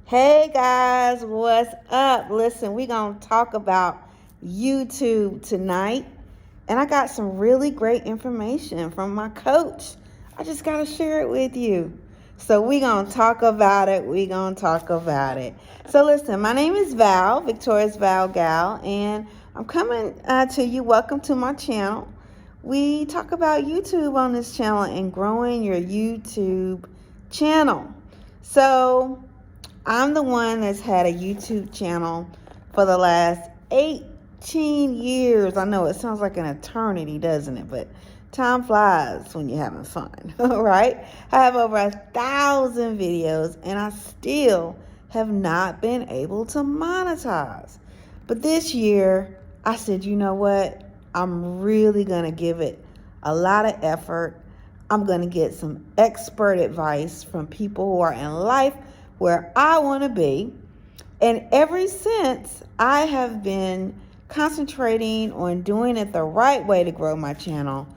Hey guys, what's up? Listen, we're going to talk about YouTube tonight. And I got some really great information from my coach. I just got to share it with you. So we're going to talk about it. So listen, my name is Val, Victoria's Val Gal, and I'm coming to you. Welcome to my channel. We talk about YouTube on this channel and growing your YouTube channel. So I'm the one that's had a YouTube channel for the last 18 years. I know it sounds like an eternity, doesn't it? But time flies when you're having fun, right? I have over 1,000 videos and I still have not been able to monetize. But this year, I said, you know what? I'm really going to give it a lot of effort. I'm going to get some expert advice from people who are in life where I want to be. And ever since, I have been concentrating on doing it the right way to grow my channel.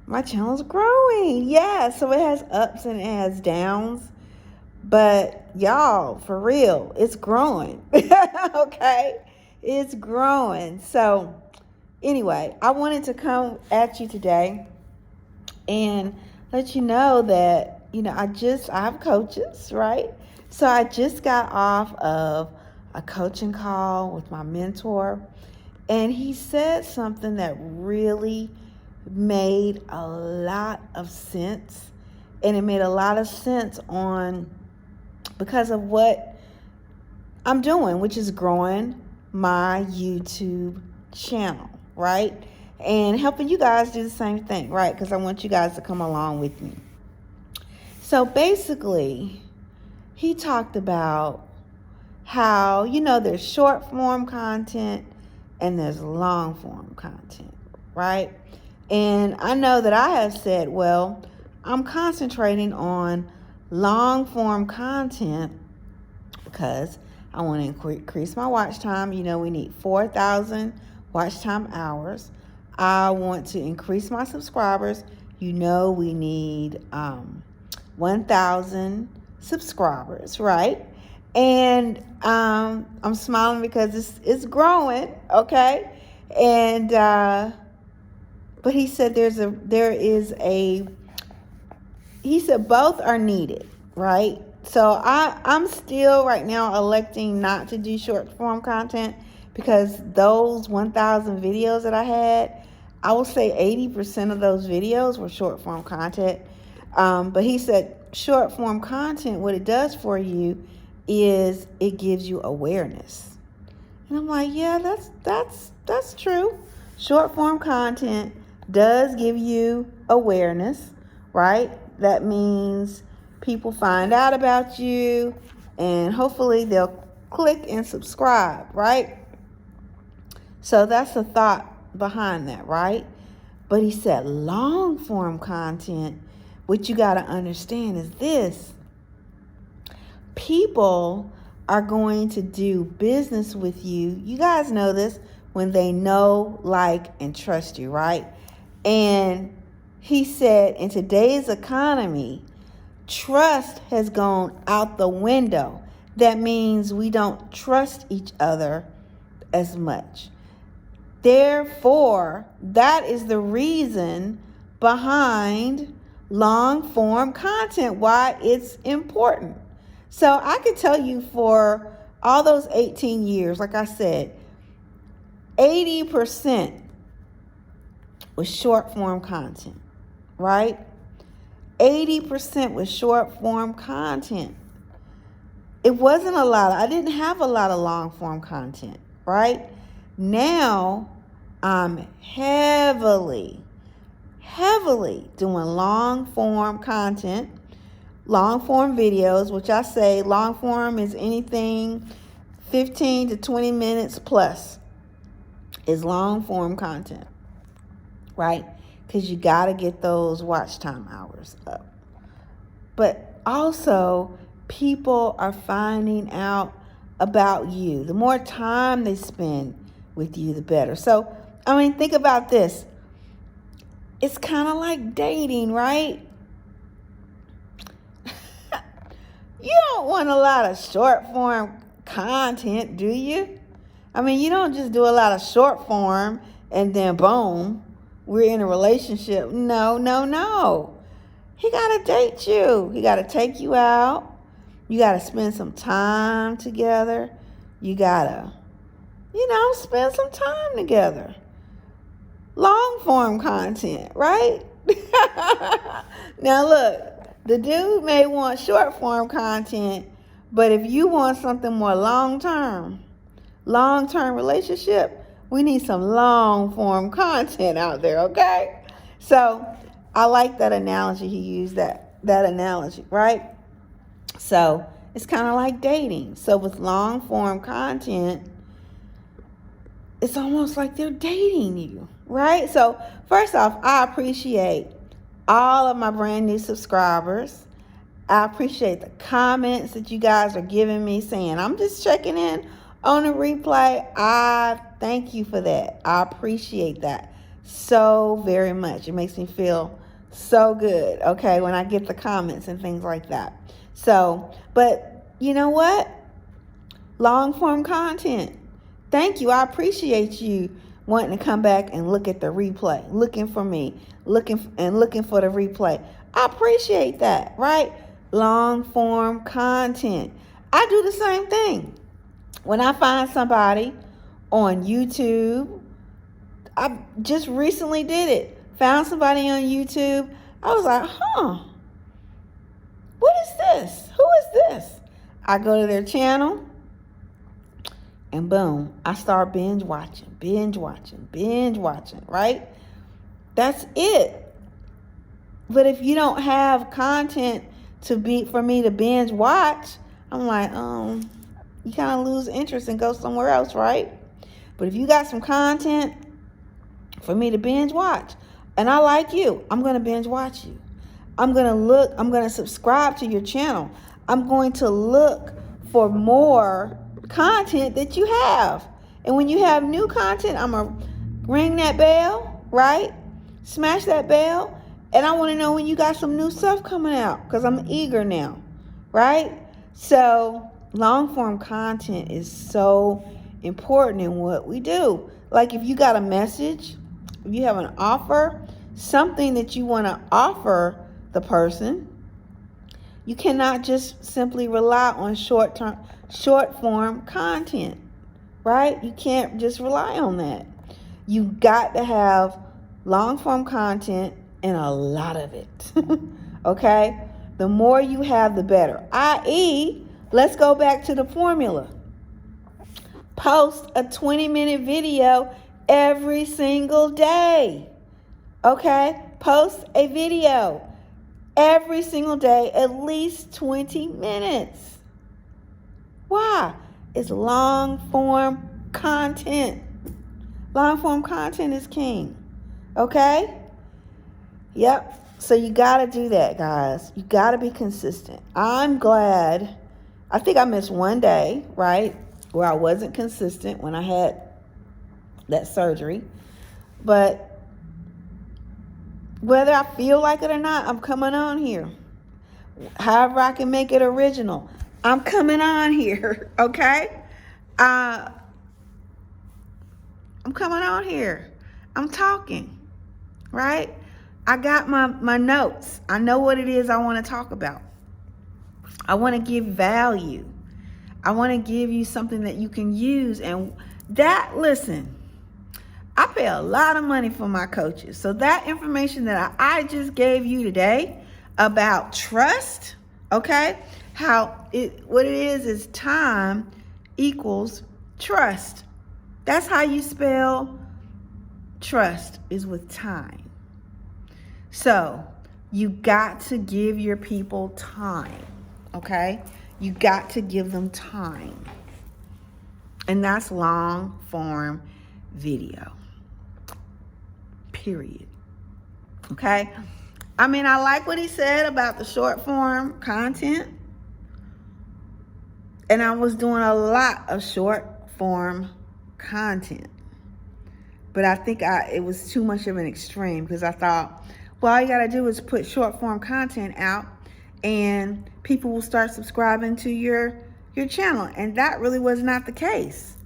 My channel's growing. Yeah, so it has ups and it has downs. But y'all, for real, it's growing. Okay? It's growing. So anyway, I wanted to come at you today and let you know that, I have coaches, right? So I just got off of a coaching call with my mentor, and he said something that really made a lot of sense. And it made a lot of sense because of what I'm doing, which is growing my YouTube channel, right? And helping you guys do the same thing, right? Because I want you guys to come along with me. So basically, he talked about how, there's short form content and there's long form content, right? And I know that I have said, well, I'm concentrating on long form content because I want to increase my watch time. We need 4,000 watch time hours. I want to increase my subscribers. We need 1,000 subscribers, right? And I'm smiling because it's growing, okay? And but he said he said both are needed, right? So I'm still right now electing not to do short form content because those 1,000 videos that I had, I will say 80% of those videos were short form content. But he said short form content, what it does for you is it gives you awareness. And I'm like, yeah, that's true. Short form content does give you awareness, right? That means people find out about you and hopefully they'll click and subscribe, right? So that's the thought behind that, right? But he said long form content, what you got to understand is this. People are going to do business with you. You guys know this when they know, like, and trust you, right? And he said in today's economy, trust has gone out the window. That means we don't trust each other as much. Therefore, that is the reason behind long form content, why it's important. So I could tell you for all those 18 years, like I said, 80% was short form content, right? 80% was short form content. It wasn't a lot. I didn't have a lot of long form content, right? Now I'm heavily doing long form content, long form videos, which I say long form is anything 15 to 20 minutes plus is long form content, right? Because you got to get those watch time hours up. But also, people are finding out about you. The more time they spend with you, the better. So, think about this. It's kind of like dating, right? You don't want a lot of short form content, do you? I mean, you don't just do a lot of short form and then boom, we're in a relationship. No, no, no. He got to date you. He got to take you out. You got to spend some time together. You got to, spend some time together. Long form content, right? Now look, the dude may want short form content, but if you want something more long-term relationship, we need some long form content out there, okay? So I like that analogy. He used that analogy, right? So it's kind of like dating. So with long form content, it's almost like they're dating you, right? So first off, I appreciate all of my brand new subscribers. I appreciate the comments that you guys are giving me saying, I'm just checking in on a replay. I thank you for that. I appreciate that so very much. It makes me feel so good, okay, when I get the comments and things like that. So, but you know what? Long form content. Thank you. I appreciate you wanting to come back and look at the replay, looking for me, looking for the replay. I appreciate that, right? Long form content. I do the same thing. When I find somebody on YouTube, I just recently did it. Found somebody on YouTube. I was like, what is this? Who is this? I go to their channel. And boom, I start binge watching, right? That's it. But if you don't have content for me to binge watch, I'm like, you kind of lose interest and go somewhere else, right? But if you got some content for me to binge watch, and I like you, I'm going to binge watch you. I'm going to subscribe to your channel. I'm going to look for more content that you have. And when you have new content, I'm going to ring that bell, right? Smash that bell. And I want to know when you got some new stuff coming out because I'm eager now, right? So long form content is so important in what we do. Like if you got a message, if you have an offer, something that you want to offer the person, you cannot just simply rely on short form content, right? You can't just rely on that. You got to have long form content and a lot of it. Okay? The more you have, the better. I.e., let's go back to the formula. Post a 20-minute video every single day. Okay? Post a video every single day, at least 20 minutes. Why? It's long form content. Long form content is king. Okay? Yep. So you got to do that, guys. You got to be consistent. I'm glad. I think I missed one day, right, where I wasn't consistent when I had that surgery. But whether I feel like it or not, I'm coming on here. However I can make it original, I'm coming on here, okay? I'm coming on here. I'm talking, right? I got my notes. I know what it is I want to talk about. I want to give value. I want to give you something that you can use. And listen, I pay a lot of money for my coaches. So that information that I just gave you today about trust, okay? What it is time equals trust. That's how you spell trust, is with time. So you got to give your people time, okay? You got to give them time. And that's long form video. Period. Okay? I mean, I like what he said about the short form content. And I was doing a lot of short form content. But I think it was too much of an extreme because I thought, well, all you got to do is put short form content out and people will start subscribing to your channel. And that really was not the case.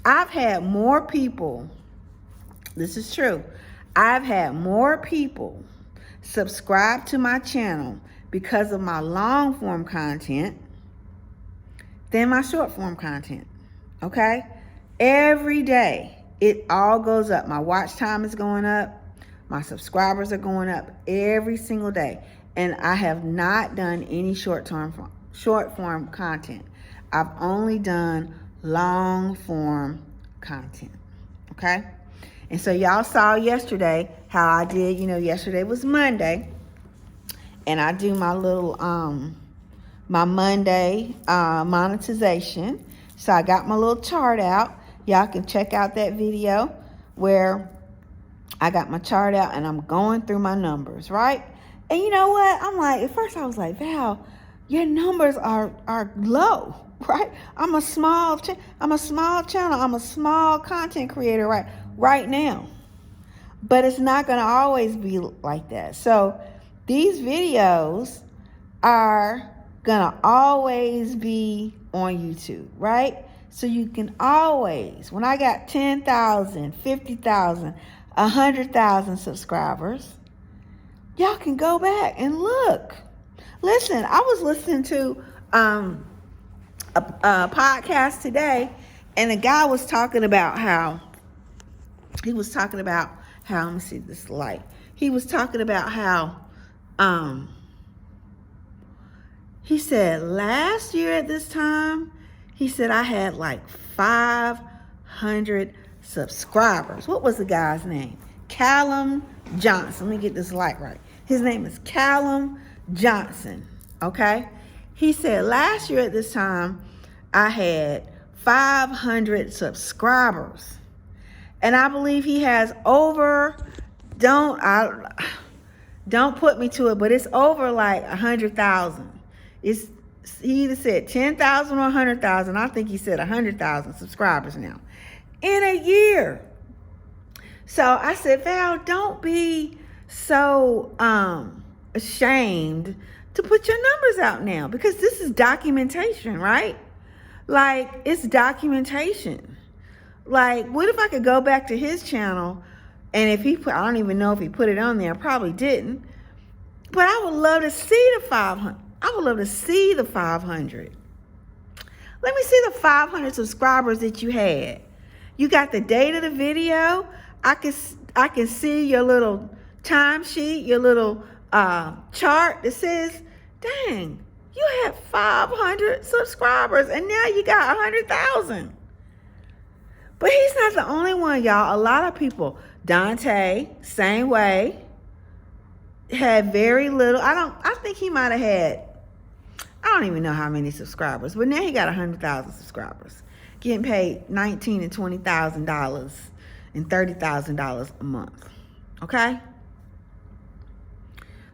I've had more people, this is true, I've had more people subscribe to my channel because of my long form content than my short form content. Okay? Every day it all goes up. My watch time is going up. My subscribers are going up every single day. And I have not done any short form content. I've only done long form content. Okay? And so y'all saw yesterday how I did, yesterday was Monday. And I do my little my Monday monetization. So I got my little chart out. Y'all can check out that video where I got my chart out and I'm going through my numbers, right? And you know what? I'm like, at first I was like, Val, your numbers are low, right? I'm a small channel. I'm a small content creator right now. But it's not going to always be like that. So these videos are going to always be on YouTube, right? So you can always, when I got 10,000, 50,000, 100,000 subscribers, y'all can go back and look. Listen, I was listening to a podcast today, and the guy was talking about how, let me see this light. He was talking about how, he said last year at this time, he said I had like 500 subscribers. What was the guy's name? Callum Johnson. Let me get this light right. His name is Callum Johnson. Okay? He said last year at this time, I had 500 subscribers. And I believe he has over, don't put me to it, but it's over like 100,000. He either said 10,000 or 100,000. I think he said 100,000 subscribers now in a year. So I said, Val, don't be so ashamed to put your numbers out now, because this is documentation, right? Like, it's documentation. Like, what if I could go back to his channel and if he put, I don't even know if he put it on there, probably didn't, but I would love to see the 500. I would love to see the 500. Let me see the 500 subscribers that you had. You got the date of the video. I can see your little timesheet, your little chart that says, dang, you had 500 subscribers and now you got 100,000. But he's not the only one, y'all. A lot of people, Dante, same way, had very little. I think he might have had, I don't even know how many subscribers, but now he got 100,000 subscribers, getting paid $19,000 and $20,000 and $30,000 a month. Okay?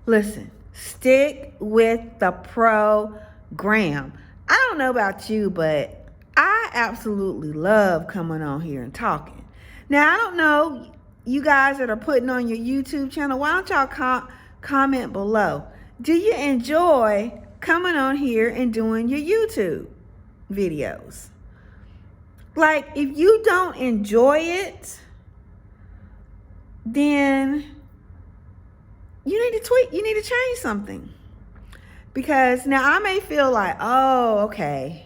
Listen, stick with the program. I don't know about you, but I absolutely love coming on here and talking. Now, I don't know, you guys that are putting on your YouTube channel, why don't y'all comment below? Do you enjoy coming on here and doing your YouTube videos? Like, if you don't enjoy it, then you need to tweak, you need to change something. Because now I may feel like, oh, okay,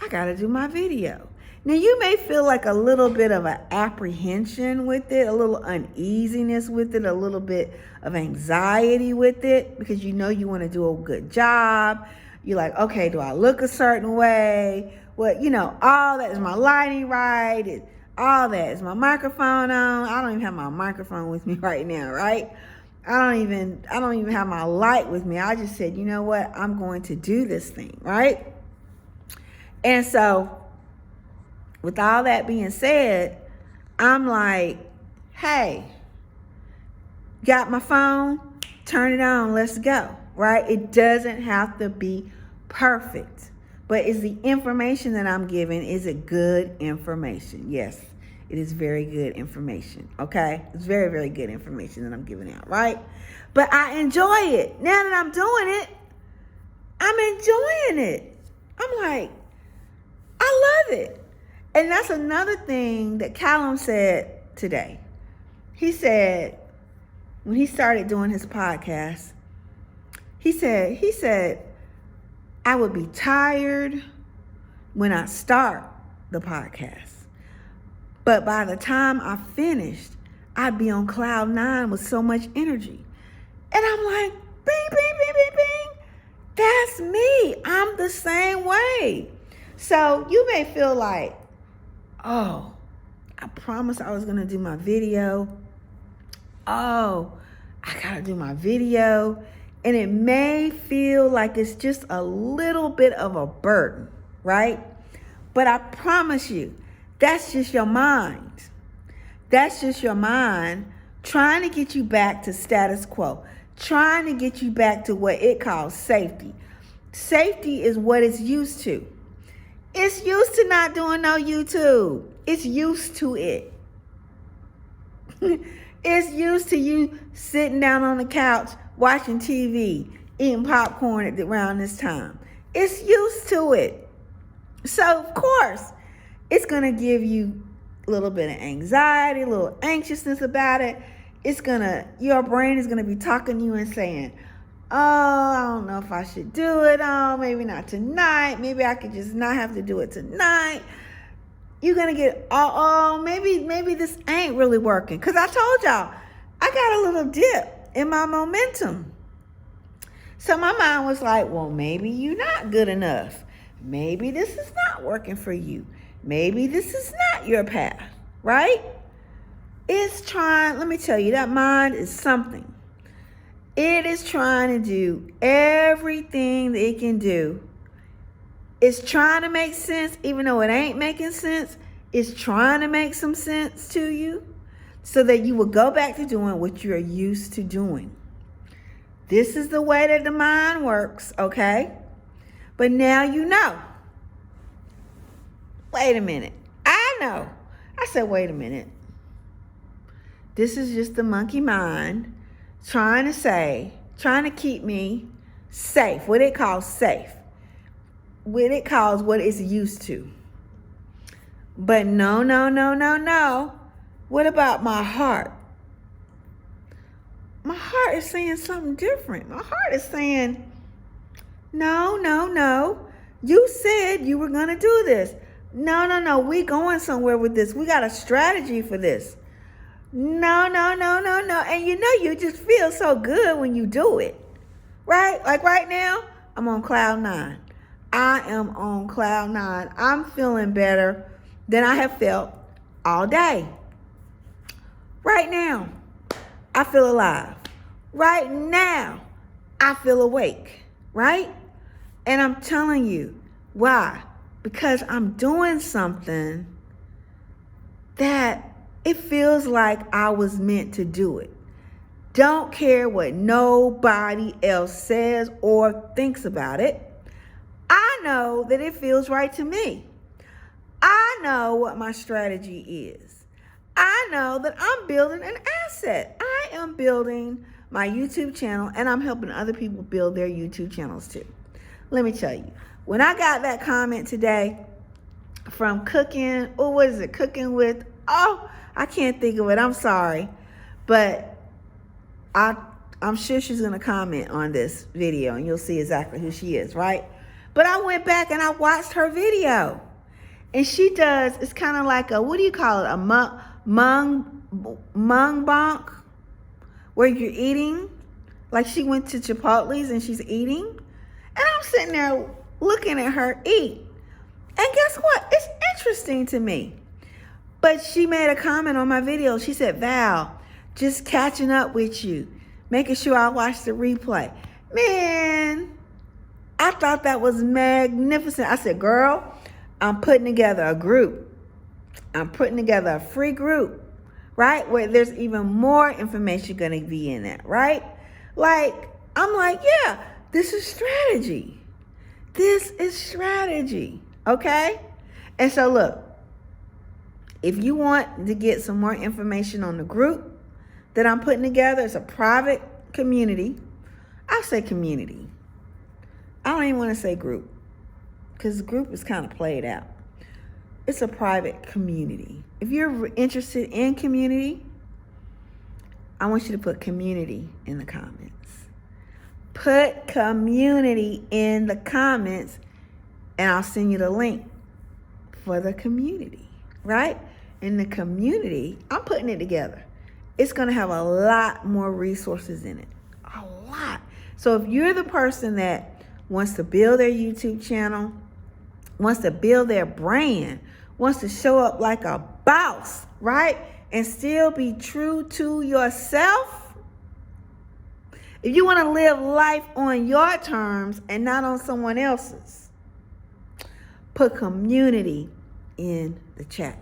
I gotta do my video. Now you may feel like a little bit of an apprehension with it, a little uneasiness with it, a little bit of anxiety with it, because you know you want to do a good job. You're like, okay, do I look a certain way? What, all that, is my lighting right? All that, is my microphone on? I don't even have my microphone with me right now, right? I don't even have my light with me. I just said, you know what? I'm going to do this thing, right? And so, with all that being said, I'm like, hey, got my phone, turn it on, let's go, right? It doesn't have to be perfect, but is the information that I'm giving, is it good information? Yes, it is very good information, okay? It's very, very good information that I'm giving out, right? But I enjoy it. Now that I'm doing it, I'm enjoying it. I'm like, I love it. And that's another thing that Callum said today. He said, when he started doing his podcast, he said, I would be tired when I start the podcast. But by the time I finished, I'd be on cloud 9 with so much energy. And I'm like, bing, bing, bing, bing, bing. That's me. I'm the same way. So you may feel like, oh, I promised I was going to do my video. Oh, I got to do my video. And it may feel like it's just a little bit of a burden, right? But I promise you, that's just your mind. That's just your mind trying to get you back to status quo, trying to get you back to what it calls safety. Safety is what it's used to. It's used to not doing no YouTube. It's used to it. It's used to you sitting down on the couch, watching TV, eating popcorn at around this time. It's used to it. So, of course, it's going to give you a little bit of anxiety, a little anxiousness about it. Your brain is going to be talking to you and saying, oh, I don't know if I should do it. Oh, maybe not tonight. Maybe I could just not have to do it tonight. You're going to get, maybe this ain't really working. Because I told y'all, I got a little dip in my momentum. So my mind was like, well, maybe you're not good enough. Maybe this is not working for you. Maybe this is not your path, right? It's trying, let me tell you, that mind is something. It is trying to do everything that it can do. It's trying to make sense, even though it ain't making sense. It's trying to make some sense to you so that you will go back to doing what you're used to doing. This is the way that the mind works, okay? But now you know. Wait a minute. I know. I said, wait a minute. This is just the monkey mind trying to keep me safe. What it calls safe. What it calls what it's used to. But no. What about my heart? My heart is saying something different. My heart is saying, no. You said you were going to do this. No. We going somewhere with this. We got a strategy for this. No. And you just feel so good when you do it. Right? Like right now, I'm on cloud 9. I am on cloud 9. I'm feeling better than I have felt all day. Right now, I feel alive. Right now, I feel awake. Right? And I'm telling you, why? Because I'm doing something that it feels like I was meant to do it. Don't care what nobody else says or thinks about it. I know that it feels right to me. I know what my strategy is. I know that I'm building an asset. I am building my YouTube channel, and I'm helping other people build their YouTube channels too. Let me tell you, when I got that comment today from Cooking with, I can't think of it. I'm sorry. But I'm sure she's going to comment on this video, and you'll see exactly who she is, right? But I went back and I watched her video. And she does, it's kind of like a, what do you call it? A mukbang, where you're eating. Like she went to Chipotle's and she's eating. And I'm sitting there looking at her eat. And guess what? It's interesting to me. But she made a comment on my video. She said, Val, just catching up with you, making sure I watch the replay. Man, I thought that was magnificent. I said, girl, I'm putting together a group. I'm putting together a free group, right? Where there's even more information going to be in that, right? I'm like, yeah, this is strategy. This is strategy, okay? And so look, if you want to get some more information on the group that I'm putting together, it's a private community. I'll say community. I don't even want to say group, because group is kind of played out. It's a private community. If you're interested in community, I want you to put community in the comments. Put community in the comments, and I'll send you the link for the community, right? In the community, I'm putting it together. It's going to have a lot more resources in it. A lot. So if you're the person that wants to build their YouTube channel, wants to build their brand, wants to show up like a boss, right? And still be true to yourself. If you want to live life on your terms and not on someone else's, put community in the chat.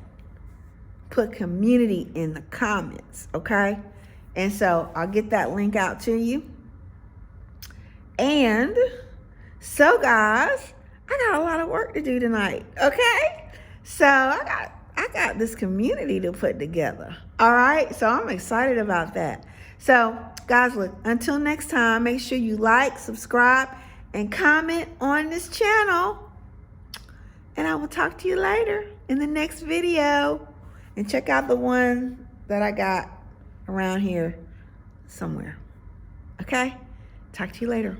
Put community in the comments, okay? And so I'll get that link out to you. And so guys, I got a lot of work to do tonight, okay? So I got this community to put together, all right? So I'm excited about that. So guys, look, until next time, make sure you like, subscribe, and comment on this channel. And I will talk to you later in the next video. And check out the one that I got around here somewhere. Okay? Talk to you later.